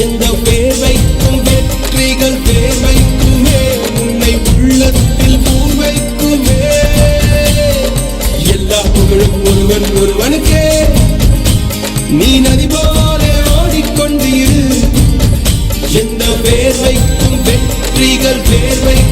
எந்த பேர் வைக்கும் வெற்றிகள் பேர் வைக்குமே, உன்னை உள்ளத்தில் பூர் வைக்குமே. எல்லா புகழும் ஒருவன் ஒருவனுக்கே, நீ நதி போல ஓடிக்கொண்டு இரு. எந்த பேர் வைக்கும் வெற்றிகள் பேர் வைக்கும்